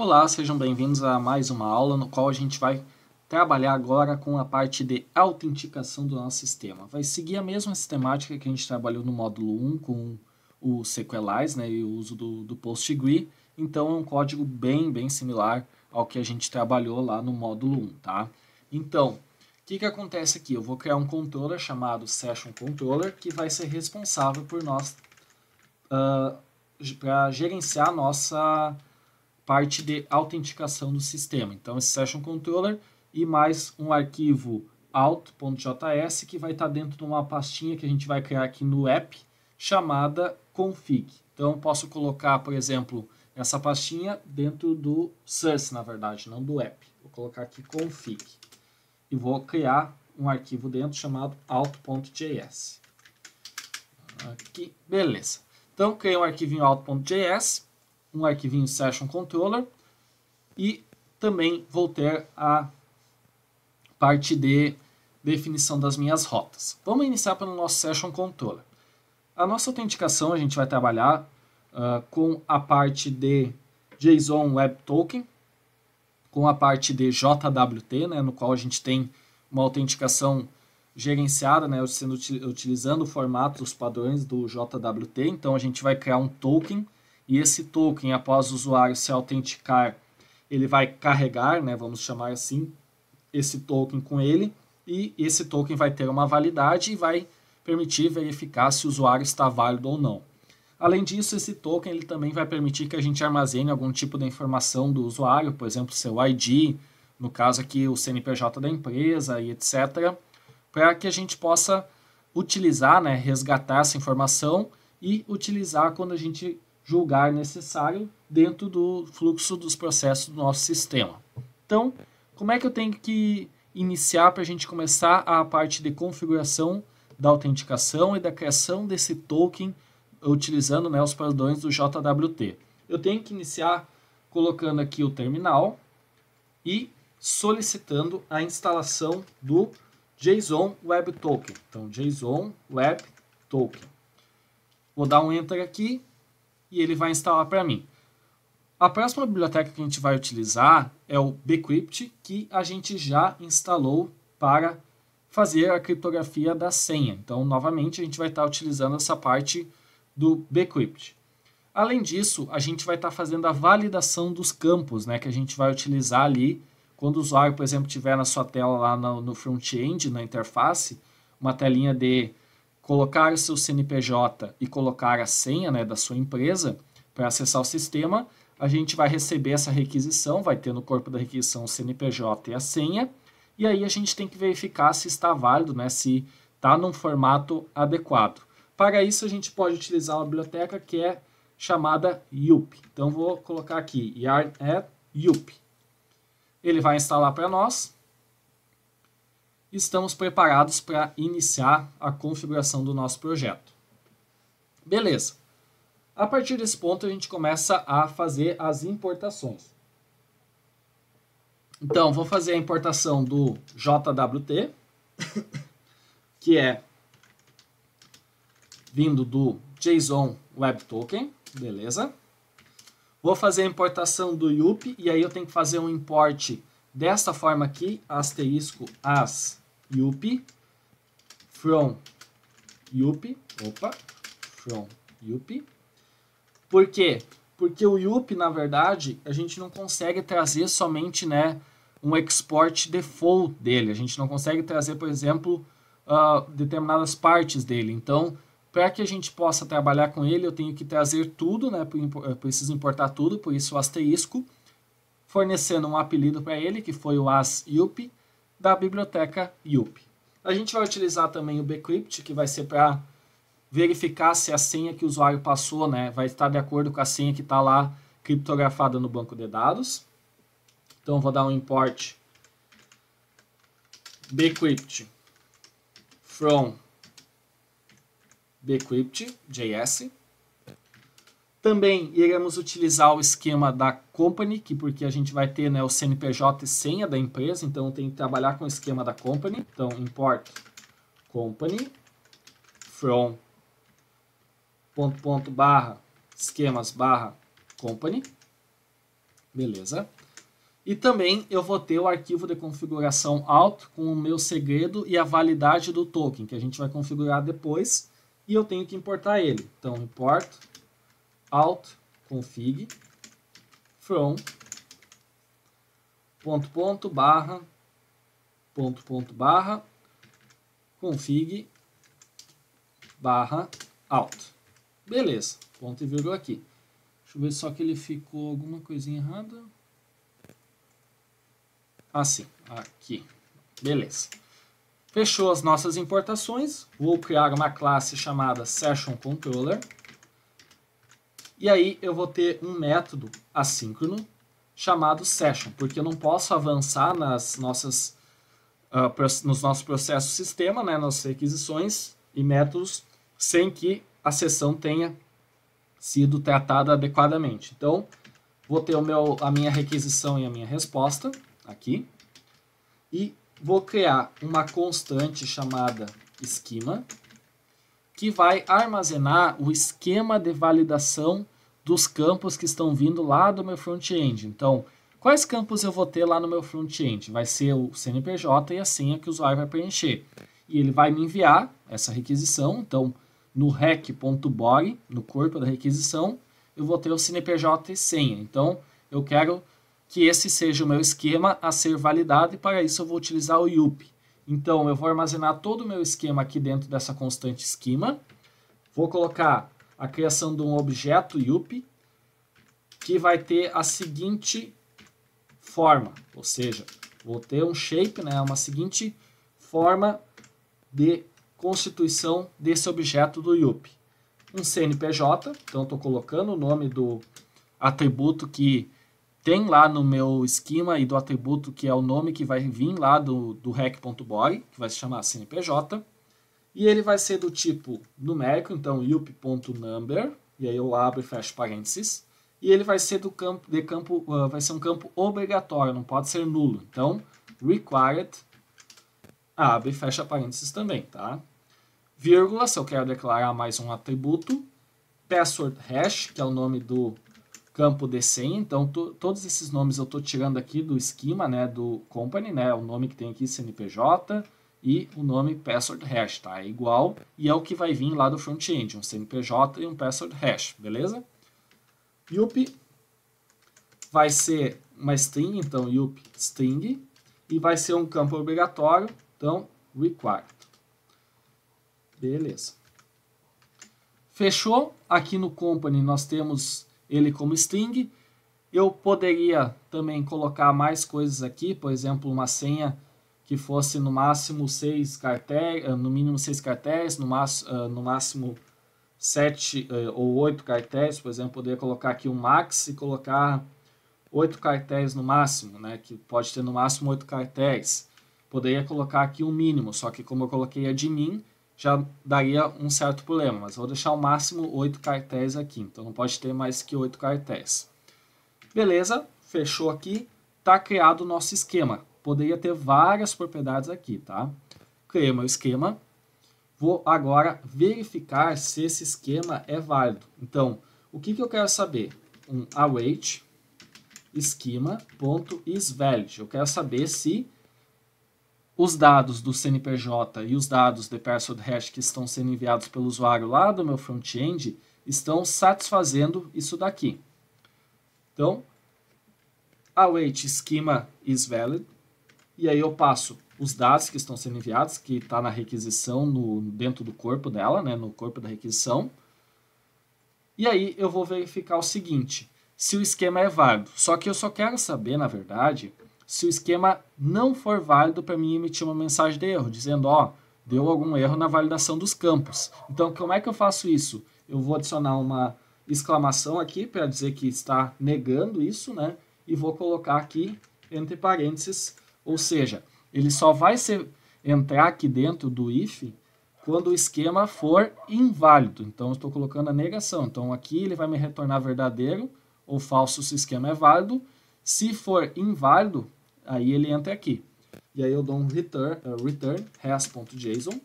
Olá, sejam bem-vindos a mais uma aula no qual a gente vai trabalhar agora com a parte de autenticação do nosso sistema. Vai seguir a mesma sistemática que a gente trabalhou no módulo 1 com o SQLize, né, e o uso do PostgreSQL. Então é um código bem similar ao que a gente trabalhou lá no módulo 1, tá? Então, o que acontece aqui? Eu vou criar um controller chamado Session Controller que vai ser responsável por nós para gerenciar a nossa parte de autenticação do sistema. Então, esse Session Controller e mais um arquivo auth.js que vai estar dentro de uma pastinha que a gente vai criar aqui no app chamada config. Então, eu posso colocar, por exemplo, essa pastinha dentro do source, na verdade, não do app. Vou colocar aqui config e vou criar um arquivo dentro chamado auth.js. Aqui, beleza. Então, criei um arquivinho auth.js, um arquivinho Session Controller e também vou ter a parte de definição das minhas rotas. Vamos iniciar pelo nosso Session Controller. A nossa autenticação a gente vai trabalhar com a parte de JSON Web Token, com a parte de JWT, né, no qual a gente tem uma autenticação gerenciada, né, utilizando o formato, os padrões do JWT. Então a gente vai criar um token e esse token, após o usuário se autenticar, ele vai carregar, né, vamos chamar assim, esse token com ele, e esse token vai ter uma validade e vai permitir verificar se o usuário está válido ou não. Além disso, esse token ele também vai permitir que a gente armazene algum tipo de informação do usuário, por exemplo, seu ID, no caso aqui o CNPJ da empresa e etc., para que a gente possa utilizar, né, resgatar essa informação e utilizar quando a gente julgar necessário dentro do fluxo dos processos do nosso sistema. Então, como é que eu tenho que iniciar para a gente começar a parte de configuração da autenticação e da criação desse token utilizando, né, os padrões do JWT? Eu tenho que iniciar colocando aqui o terminal e solicitando a instalação do JSON Web Token. Então, JSON Web Token. Vou dar um Enter aqui e ele vai instalar para mim. A próxima biblioteca que a gente vai utilizar é o Bcrypt, que a gente já instalou para fazer a criptografia da senha. Então, novamente, a gente vai estar utilizando essa parte do Bcrypt. Além disso, a gente vai estar fazendo a validação dos campos, né, que a gente vai utilizar ali quando o usuário, por exemplo, tiver na sua tela lá no front-end, na interface, uma telinha de colocar o seu CNPJ e colocar a senha, né, da sua empresa para acessar o sistema, a gente vai receber essa requisição, vai ter no corpo da requisição o CNPJ e a senha, e aí a gente tem que verificar se está válido, né, se está num formato adequado. Para isso, a gente pode utilizar uma biblioteca que é chamada YUP. Então, vou colocar aqui yarn add YUP. Ele vai instalar para nós. Estamos preparados para iniciar a configuração do nosso projeto. Beleza. A partir desse ponto, a gente começa a fazer as importações. Então, vou fazer a importação do JWT, que é vindo do JSON Web Token, beleza? Vou fazer a importação do YUP, e aí eu tenho que fazer um import desta forma aqui, asterisco as YUP, from YUP, from YUP. Por quê? Porque o YUP, na verdade, a gente não consegue trazer somente, né, um export default dele. A gente não consegue trazer, por exemplo, determinadas partes dele. Então, para que a gente possa trabalhar com ele, eu tenho que trazer tudo, né, eu preciso importar tudo, por isso o asterisco, fornecendo um apelido para ele, que foi o as_yup, da biblioteca YUP. A gente vai utilizar também o Bcrypt, que vai ser para verificar se a senha que o usuário passou, né, vai estar de acordo com a senha que está lá criptografada no banco de dados. Então, vou dar um import Bcrypt from Bcrypt.js. Também iremos utilizar o esquema da company, porque a gente vai ter, né, o CNPJ e senha da empresa, então tem que trabalhar com o esquema da company. Então, import company from /esquemas/company. Beleza? E também eu vou ter o arquivo de configuração alt com o meu segredo e a validade do token, que a gente vai configurar depois, e eu tenho que importar ele. Então, import alt config from barra config barra alt. Beleza, ponto e vírgula aqui. Deixa eu ver só que ele ficou alguma coisinha errada. Assim, aqui. Beleza. Fechou as nossas importações. Vou criar uma classe chamada SessionController. E aí eu vou ter um método assíncrono chamado Session, porque eu não posso avançar nos nossos processos sistema, né, nas requisições e métodos, sem que a sessão tenha sido tratada adequadamente. Então, vou ter a minha requisição e a minha resposta aqui, e vou criar uma constante chamada esquema, que vai armazenar o esquema de validação dos campos que estão vindo lá do meu front-end. Então, quais campos eu vou ter lá no meu front-end? Vai ser o CNPJ e a senha que o usuário vai preencher. E ele vai me enviar essa requisição. Então, no rec.body, no corpo da requisição, eu vou ter o CNPJ e senha. Então, eu quero que esse seja o meu esquema a ser validado, e para isso eu vou utilizar o YUP. Então, eu vou armazenar todo o meu esquema aqui dentro dessa constante esquema. Vou colocar a criação de um objeto YUP, que vai ter a seguinte forma, ou seja, vou ter um shape, né, uma seguinte forma de constituição desse objeto do YUP. Um CNPJ, então estou colocando o nome do atributo que tem lá no meu esquema e do atributo que é o nome que vai vir lá do rec.body, que vai se chamar CNPJ, e ele vai ser do tipo numérico, então yup.number, e aí eu abro e fecho parênteses, e ele vai ser vai ser um campo obrigatório, não pode ser nulo. Então, required, abre e fecha parênteses também, tá? Vírgula, se eu quero declarar mais um atributo, password hash, que é o nome do campo de senha. Então, todos esses nomes eu estou tirando aqui do esquema, né, do company, né, o nome que tem aqui CNPJ e o nome password hash, tá? É igual, e é o que vai vir lá do front-end, um CNPJ e um password hash, beleza? Yup vai ser uma string, então yup string, e vai ser um campo obrigatório, então required. Beleza. Fechou? Aqui no company nós temos ele como string. Eu poderia também colocar mais coisas aqui, por exemplo, uma senha que fosse no máximo 6 caracteres, no mínimo 6 caracteres, no máximo 7 ou 8 caracteres. Por exemplo, poderia colocar aqui um max e colocar 8 caracteres no máximo, né, que pode ter no máximo 8 caracteres. Poderia colocar aqui um mínimo, só que como eu coloquei admin, já daria um certo problema, mas vou deixar o máximo 8 caracteres aqui, então não pode ter mais que 8 caracteres. Beleza, fechou aqui, está criado o nosso esquema. Poderia ter várias propriedades aqui, tá? Criei meu esquema, vou agora verificar se esse esquema é válido. Então, o que eu quero saber? Um await schema.isValid. Eu quero saber se os dados do CNPJ e os dados de password hash que estão sendo enviados pelo usuário lá do meu front-end estão satisfazendo isso daqui. Então, await schema is valid, e aí eu passo os dados que estão sendo enviados, que está na requisição dentro do corpo dela, né, no corpo da requisição. E aí eu vou verificar o seguinte, se o esquema é válido. Só que eu só quero saber, na verdade, se o esquema não for válido para mim emitir uma mensagem de erro, dizendo, ó, deu algum erro na validação dos campos. Então, como é que eu faço isso? Eu vou adicionar uma exclamação aqui para dizer que está negando isso, né? E vou colocar aqui entre parênteses, ou seja, ele só vai entrar aqui dentro do if quando o esquema for inválido. Então, eu estou colocando a negação. Então, aqui ele vai me retornar verdadeiro ou falso se o esquema é válido. Se for inválido, aí ele entra aqui. E aí eu dou um return res.json,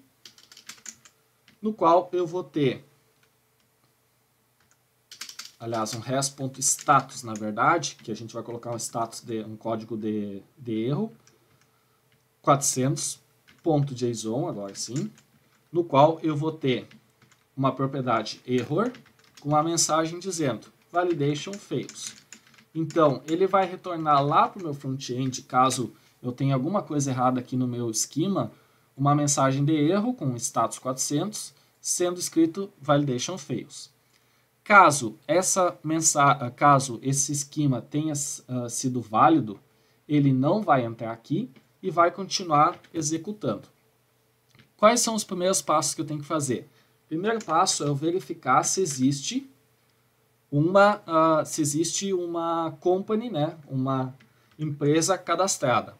no qual eu vou ter aliás, um res.status, na verdade, que a gente vai colocar um código de erro, 400.json, agora sim, no qual eu vou ter uma propriedade error com uma mensagem dizendo validation fails. Então, ele vai retornar lá para o meu front-end, caso eu tenha alguma coisa errada aqui no meu esquema, uma mensagem de erro com status 400, sendo escrito validation fails. Caso esse esquema tenha sido válido, ele não vai entrar aqui e vai continuar executando. Quais são os primeiros passos que eu tenho que fazer? O primeiro passo é eu verificar se existe uma company, né, uma empresa cadastrada.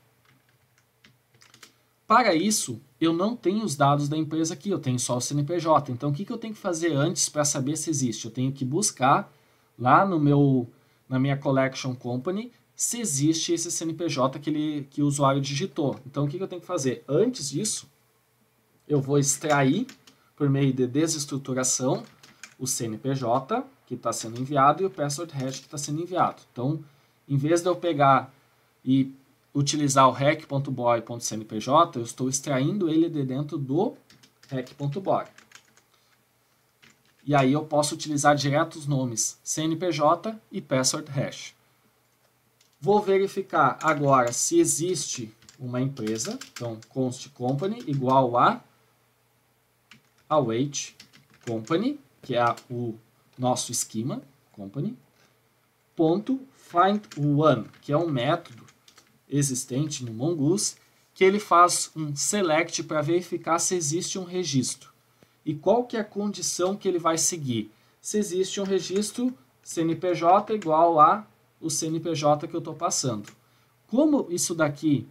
Para isso, eu não tenho os dados da empresa aqui, eu tenho só o CNPJ. Então, o que eu tenho que fazer antes para saber se existe? Eu tenho que buscar lá na minha Collection Company se existe esse CNPJ que o usuário digitou. Então, o que eu tenho que fazer? Antes disso, eu vou extrair, por meio de desestruturação, o CNPJ que está sendo enviado e o password hash que está sendo enviado. Então, em vez de eu pegar e utilizar o rec.boy.cnpj, eu estou extraindo ele de dentro do rec.boy. E aí eu posso utilizar direto os nomes CNPJ e password hash. Vou verificar agora se existe uma empresa, então const company igual a await company, que é o nosso esquema company, ponto find one, que é um método existente no Mongoose, que ele faz um select para verificar se existe um registro. E qual que é a condição que ele vai seguir? Se existe um registro CNPJ igual a o CNPJ que eu estou passando. Como isso daqui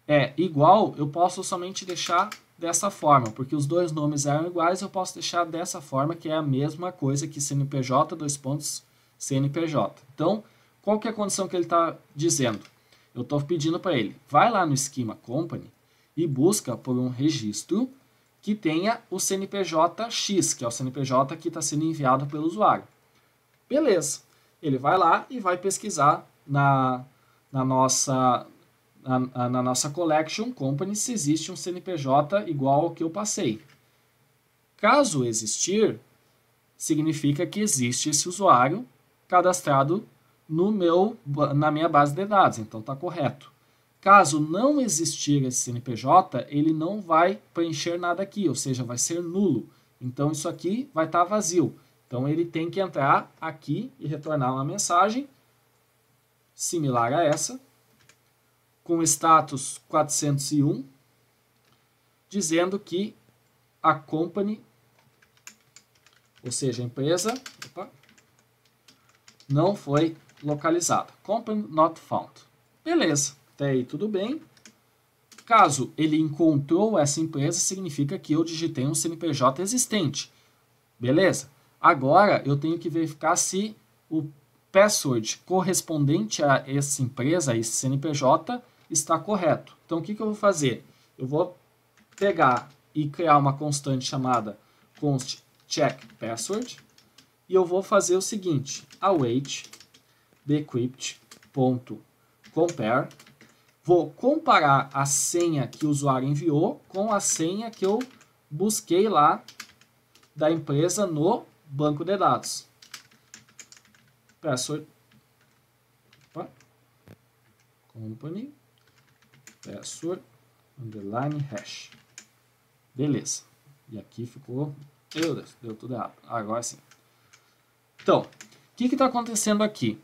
é igual, eu posso somente deixar dessa forma, porque os dois nomes eram iguais, eu posso deixar dessa forma, que é a mesma coisa que CNPJ, CNPJ. Então, qual que é a condição que ele está dizendo? Eu estou pedindo para ele, vai lá no esquema company e busca por um registro que tenha o CNPJ X, que é o CNPJ que está sendo enviado pelo usuário. Beleza. Ele vai lá e vai pesquisar na nossa collection company se existe um CNPJ igual ao que eu passei. Caso existir, significa que existe esse usuário cadastrado na minha base de dados, então está correto. Caso não existir esse CNPJ, ele não vai preencher nada aqui, ou seja, vai ser nulo. Então isso aqui vai estar vazio. Então ele tem que entrar aqui e retornar uma mensagem similar a essa, com status 401, dizendo que a company, ou seja, a empresa, não foi localizada. Company not found. Beleza, até aí tudo bem. Caso ele encontrou essa empresa, significa que eu digitei um CNPJ existente. Beleza? Agora eu tenho que verificar se o password correspondente a essa empresa, a esse CNPJ, está correto. Então o que eu vou fazer? Eu vou pegar e criar uma constante chamada const check password e eu vou fazer o seguinte, await decrypt.compare, vou comparar a senha que o usuário enviou com a senha que eu busquei lá da empresa no banco de dados. Password company password underline hash. Beleza. E aqui ficou, meu Deus, deu tudo errado. Agora sim. Então, o que está acontecendo aqui?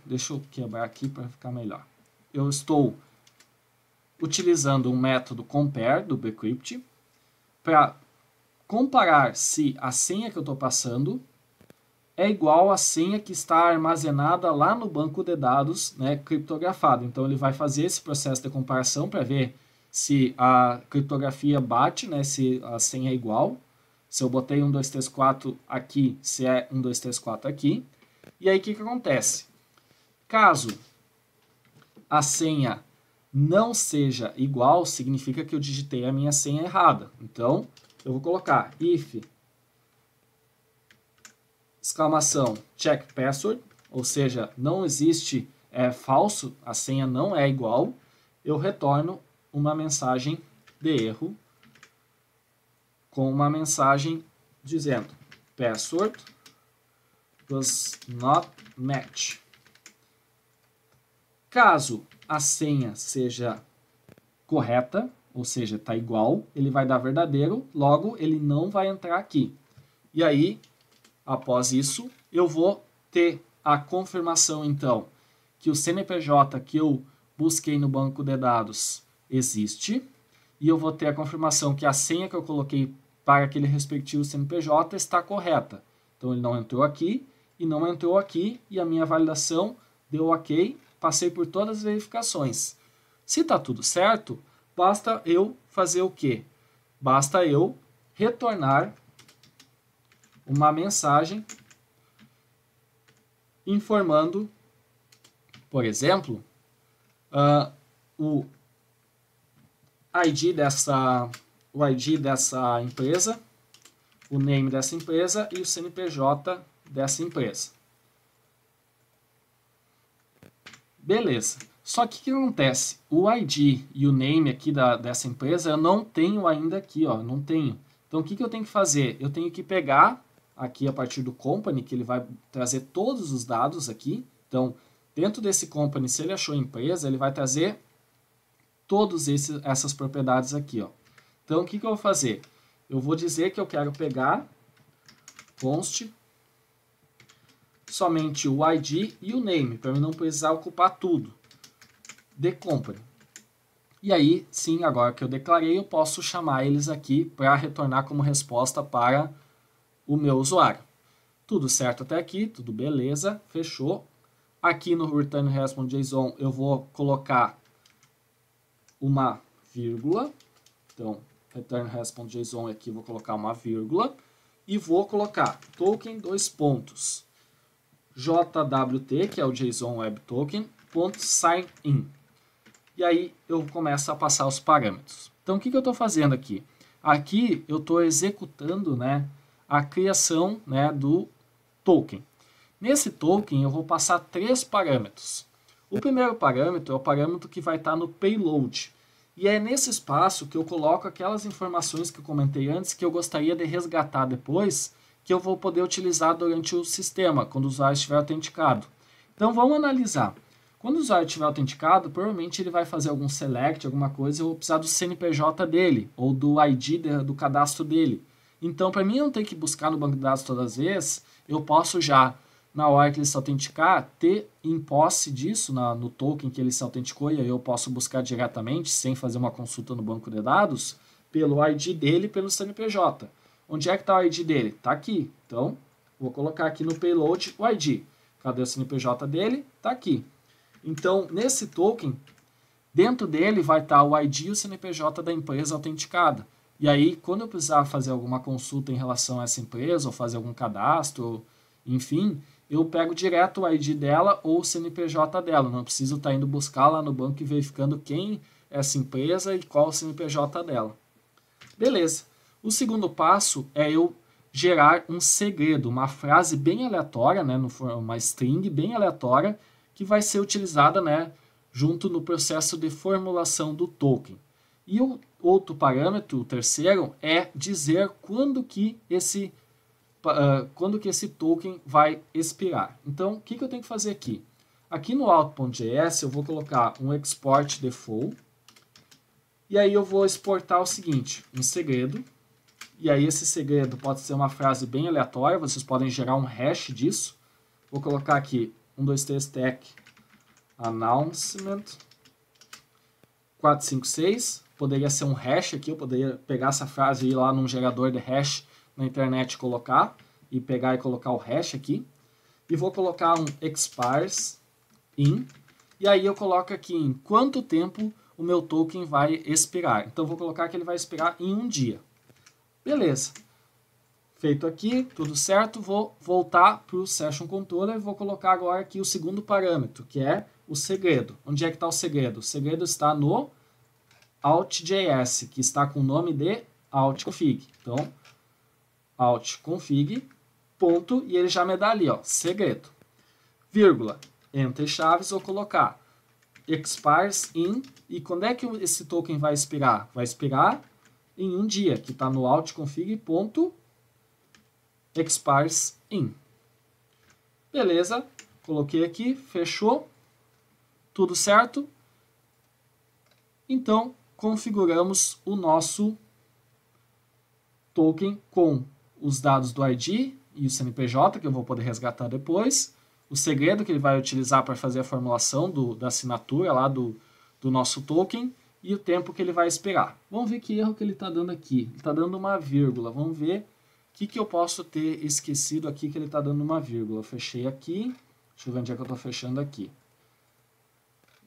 Deixa eu quebrar aqui para ficar melhor. Eu estou utilizando um método compare do Bcrypt para comparar se a senha que eu estou passando é igual à senha que está armazenada lá no banco de dados, né, criptografado. Então ele vai fazer esse processo de comparação para ver se a criptografia bate, né, se a senha é igual. Se eu botei 1, 2, 3, 4 aqui, se é 1, 2, 3, 4 aqui. E aí o que acontece? Caso a senha não seja igual, significa que eu digitei a minha senha errada. Então, eu vou colocar if exclamação check password, ou seja, não existe, é falso, a senha não é igual, eu retorno uma mensagem de erro com uma mensagem dizendo password does not match. Caso a senha seja correta, ou seja, está igual, ele vai dar verdadeiro, logo ele não vai entrar aqui. E aí, após isso, eu vou ter a confirmação, então, que o CNPJ que eu busquei no banco de dados existe, e eu vou ter a confirmação que a senha que eu coloquei para aquele respectivo CNPJ está correta. Então, ele não entrou aqui e não entrou aqui, e a minha validação deu ok, passei por todas as verificações. Se está tudo certo, basta eu fazer o quê? Basta eu retornar uma mensagem informando, por exemplo, o ID dessa empresa, o name dessa empresa e o CNPJ dessa empresa. Beleza. Só que o que acontece? O ID e o name aqui dessa empresa eu não tenho ainda aqui, ó, não tenho. Então o que eu tenho que fazer? Eu tenho que pegar aqui a partir do company, que ele vai trazer todos os dados aqui. Então, dentro desse company, se ele achou empresa, ele vai trazer todas essas propriedades aqui, ó. Então o que eu vou fazer? Eu vou dizer que eu quero pegar const somente o ID e o name, para eu não precisar ocupar tudo. The company. E aí, sim, agora que eu declarei, eu posso chamar eles aqui para retornar como resposta para o meu usuário. Tudo certo até aqui, tudo beleza, fechou. Aqui no return response JSON eu vou colocar uma vírgula. Então, return response JSON aqui vou colocar uma vírgula e vou colocar token dois pontos. JWT, que é o JSON Web Token, .sign-in. E aí eu começo a passar os parâmetros. Então o que eu estou fazendo aqui? Aqui eu estou executando, né, a criação, né, do token. Nesse token eu vou passar 3 parâmetros. O primeiro parâmetro é o parâmetro que vai estar no payload. E é nesse espaço que eu coloco aquelas informações que eu comentei antes que eu gostaria de resgatar depois, que eu vou poder utilizar durante o sistema, quando o usuário estiver autenticado. Então vamos analisar. Quando o usuário estiver autenticado, provavelmente ele vai fazer algum select, alguma coisa, eu vou precisar do CNPJ dele, ou do ID do cadastro dele. Então, para mim não ter que buscar no banco de dados todas as vezes, eu posso já, na hora que ele se autenticar, ter em posse disso, no token que ele se autenticou, e aí eu posso buscar diretamente, sem fazer uma consulta no banco de dados, pelo ID dele e pelo CNPJ. Onde é que está o ID dele? Está aqui. Então, vou colocar aqui no payload o ID. Cadê o CNPJ dele? Está aqui. Então, nesse token, dentro dele vai estar o ID e o CNPJ da empresa autenticada. E aí, quando eu precisar fazer alguma consulta em relação a essa empresa, ou fazer algum cadastro, enfim, eu pego direto o ID dela ou o CNPJ dela. Não preciso estar indo buscar lá no banco e verificando quem é essa empresa e qual o CNPJ dela. Beleza. O segundo passo é eu gerar um segredo, uma frase bem aleatória, né, uma string bem aleatória, que vai ser utilizada, né, junto no processo de formulação do token. E o outro parâmetro, o terceiro, é dizer quando que esse token vai expirar. Então, o que eu tenho que fazer aqui? Aqui no out.js eu vou colocar um export default, e aí eu vou exportar o seguinte, um segredo, e aí esse segredo pode ser uma frase bem aleatória, vocês podem gerar um hash disso. Vou colocar aqui 123 tech announcement 456, poderia ser um hash aqui, eu poderia pegar essa frase e ir lá num gerador de hash na internet e colocar, e pegar e colocar o hash aqui, e vou colocar um expires in, e aí eu coloco aqui em quanto tempo o meu token vai expirar. Então vou colocar que ele vai expirar em 1 dia. Beleza. Feito aqui, tudo certo, vou voltar para o Session Controller e vou colocar agora aqui o segundo parâmetro, que é o segredo. Onde é que está o segredo? O segredo está no out.js, que está com o nome de outconfig. Então, outconfig, ponto, e ele já me dá ali, ó, segredo. Vírgula, entre chaves, vou colocar expires in, e quando é que esse token vai expirar? Vai expirar em um dia, que está no outconfig.expires in. Beleza, coloquei aqui, fechou, tudo certo. Então, configuramos o nosso token com os dados do ID e o CNPJ, que eu vou poder resgatar depois, o segredo que ele vai utilizar para fazer a formulação da assinatura lá do nosso token e o tempo que ele vai expirar. Vamos ver que erro que ele está dando aqui. Ele está dando uma vírgula. Vamos ver o que eu posso ter esquecido aqui que ele está dando uma vírgula. Eu fechei aqui. Deixa eu ver onde é que eu estou fechando aqui.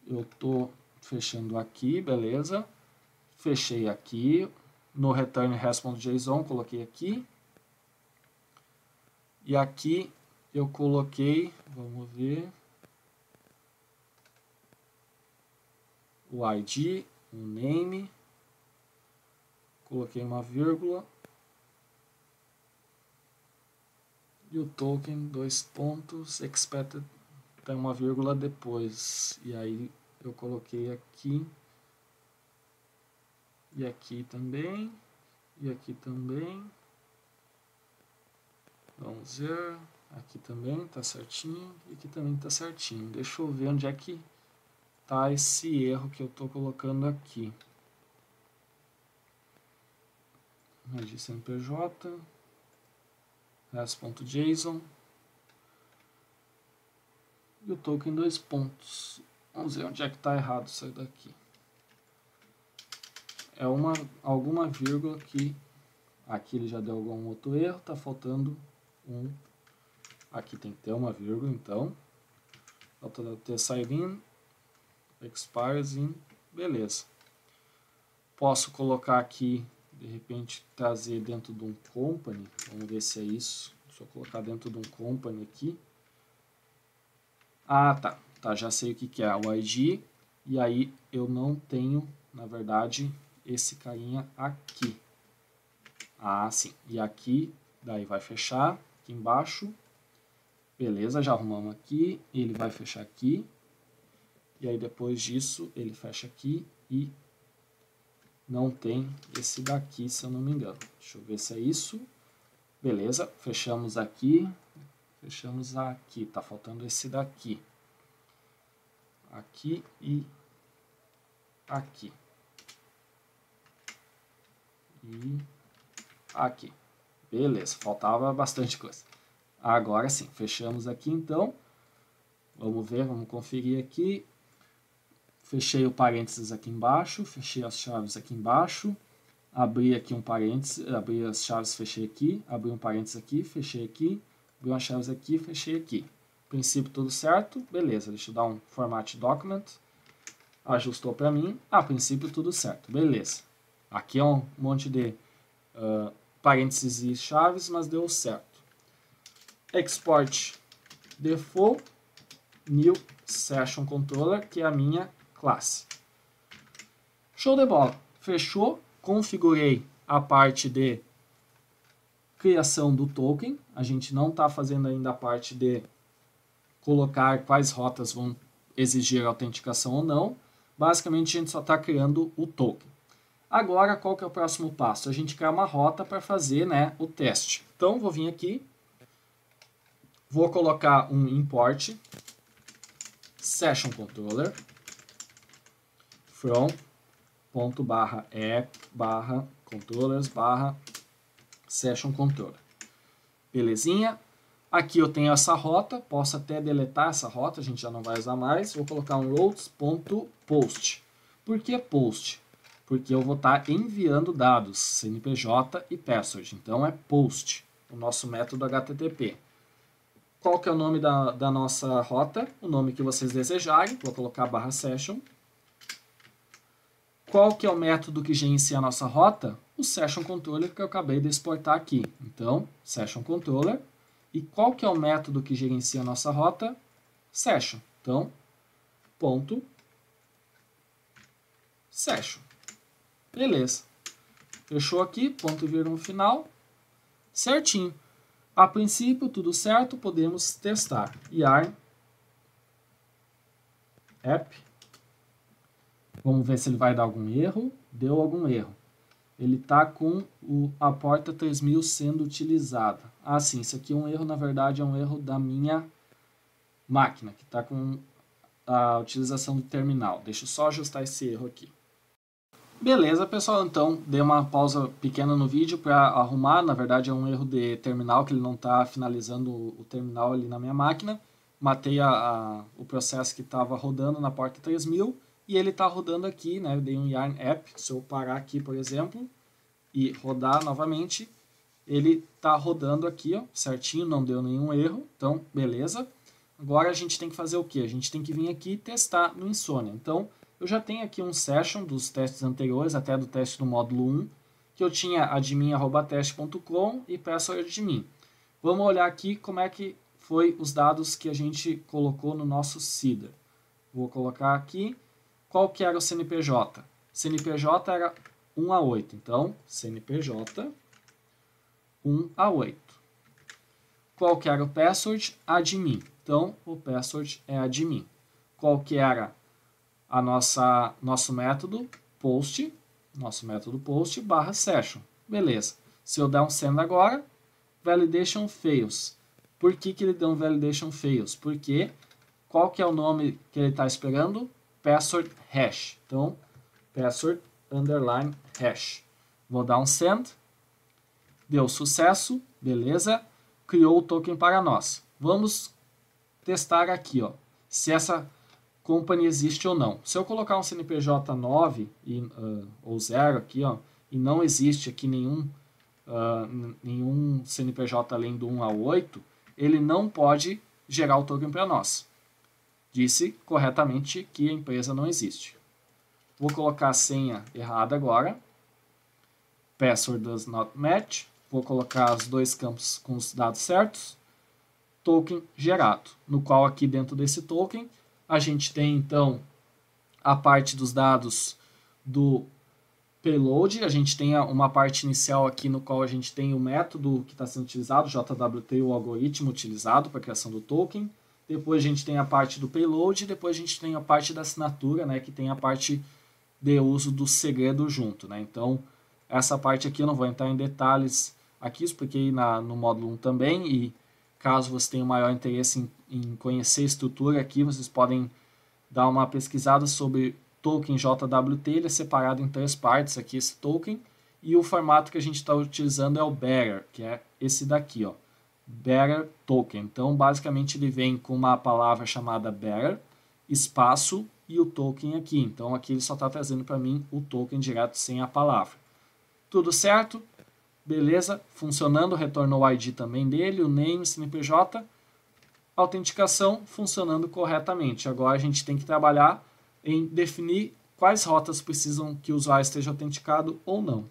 Eu estou fechando aqui, beleza. Fechei aqui. No return response.json, coloquei aqui. E aqui eu coloquei, vamos ver, o ID, o name, coloquei uma vírgula, e o token, dois pontos, expected, tem uma vírgula depois, e aí eu coloquei aqui, e aqui também, e aqui também, vamos ver, aqui também está certinho, e aqui também está certinho. Deixa eu ver onde é que está esse erro que eu estou colocando aqui. ID CNPJ, res.json, e o token dois pontos. Vamos ver onde é que está errado isso daqui. É alguma vírgula que aqui ele já deu algum outro erro, está faltando um. Aqui tem que ter uma vírgula, então. Falta ter sign in, expires in, beleza. Posso colocar aqui, de repente, trazer dentro de um company. Vamos ver se é isso. Deixa eu colocar dentro de um company aqui. Ah, tá. Tá, já sei o que é o ID. E aí eu não tenho, na verdade, esse carinha aqui. Ah, sim. E aqui, daí vai fechar aqui embaixo. Beleza, já arrumamos aqui. Ele vai fechar aqui. E aí depois disso, ele fecha aqui e não tem esse daqui, se eu não me engano. Deixa eu ver se é isso. Beleza, fechamos aqui. Fechamos aqui. Tá faltando esse daqui. Aqui e aqui. E aqui. Beleza, faltava bastante coisa. Agora sim, fechamos aqui então. Vamos ver, vamos conferir aqui. Fechei o parênteses aqui embaixo, fechei as chaves aqui embaixo. Abri aqui um parênteses, abri as chaves, fechei aqui. Abri um parênteses aqui, fechei aqui. Abri umas chaves aqui, fechei aqui. Princípio tudo certo, beleza. Deixa eu dar um format document. Ajustou para mim. A princípio tudo certo, beleza. Aqui é um monte de parênteses e chaves, mas deu certo. Export default new session controller, que é a minha classe. Show de bola. Fechou. Configurei a parte de criação do token. A gente não está fazendo ainda a parte de colocar quais rotas vão exigir autenticação ou não. Basicamente, a gente só está criando o token. Agora, qual que é o próximo passo? A gente criar uma rota para fazer, né, o teste. Então, vou vir aqui. Vou colocar um import session controller from .app/controllers/session controller. Belezinha? Aqui eu tenho essa rota, posso até deletar essa rota, a gente já não vai usar mais. Vou colocar um routes.post. Por que post? Porque eu vou estar enviando dados, CNPJ e password. Então é post, o nosso método HTTP. Qual que é o nome da nossa rota? O nome que vocês desejarem. Vou colocar /session. Qual que é o método que gerencia a nossa rota? O session controller que eu acabei de exportar aqui. Então, session controller. E qual que é o método que gerencia a nossa rota? Session. Então, ponto session. Beleza. Fechou aqui, ponto e vírgula no final. Certinho. A princípio, tudo certo, podemos testar. Yarn app. Vamos ver se ele vai dar algum erro. Deu algum erro. Ele está com a porta 3000 sendo utilizada. Ah, sim, isso aqui é um erro, na verdade, é um erro da minha máquina, que está com a utilização do terminal. Deixa eu só ajustar esse erro aqui. Beleza, pessoal, então dei uma pausa pequena no vídeo para arrumar. Na verdade, é um erro de terminal, que ele não está finalizando o terminal ali na minha máquina. Matei o processo que estava rodando na porta 3000 e ele está rodando aqui, né? Eu dei um yarn app. Se eu parar aqui, por exemplo, e rodar novamente, ele está rodando aqui, ó, certinho, não deu nenhum erro. Então, beleza. Agora a gente tem que fazer o quê? A gente tem que vir aqui e testar no Insomnia. Então, eu já tenho aqui um session dos testes anteriores, até do teste do módulo 1, que eu tinha admin@teste.com e password_admin. Vamos olhar aqui como é que foi os dados que a gente colocou no nosso CIDR. Vou colocar aqui qual que era o CNPJ. CNPJ era 1 a 8, então CNPJ 1 a 8. Qual que era o password? Admin. Então, o password é admin. Qual que era nosso método? Post. Nosso método post / session. Beleza. Se eu der um send agora, validation fails. Por que ele deu um validation fails? Porque qual que é o nome que ele está esperando? Password hash. Então, password underline hash. Vou dar um send. Deu sucesso. Beleza. Criou o token para nós. Vamos testar aqui, ó, se essa company existe ou não. Se eu colocar um CNPJ 9 ou 0 aqui, ó, e não existe aqui nenhum CNPJ além do 1 a 8, ele não pode gerar o token para nós. Disse corretamente que a empresa não existe. Vou colocar a senha errada agora. Password does not match. Vou colocar os dois campos com os dados certos. Token gerado, no qual aqui dentro desse token a gente tem então a parte dos dados do payload, a gente tem uma parte inicial aqui no qual a gente tem o método que está sendo utilizado, JWT, o algoritmo utilizado para a criação do token. Depois a gente tem a parte do payload, depois a gente tem a parte da assinatura, né, que tem a parte de uso do segredo junto, né? Então, essa parte aqui eu não vou entrar em detalhes aqui, expliquei no módulo 1 também, e caso você tenha maior interesse em conhecer a estrutura aqui, vocês podem dar uma pesquisada sobre token JWT, ele é separado em 3 partes aqui, esse token, e o formato que a gente está utilizando é o bearer, que é esse daqui, ó, bearer token. Então, basicamente, ele vem com uma palavra chamada bearer, espaço e o token aqui. Então, aqui ele só está trazendo para mim o token direto sem a palavra. Tudo certo? Beleza, funcionando, retornou o ID também dele, o name, CNPJ, autenticação funcionando corretamente. Agora a gente tem que trabalhar em definir quais rotas precisam que o usuário esteja autenticado ou não.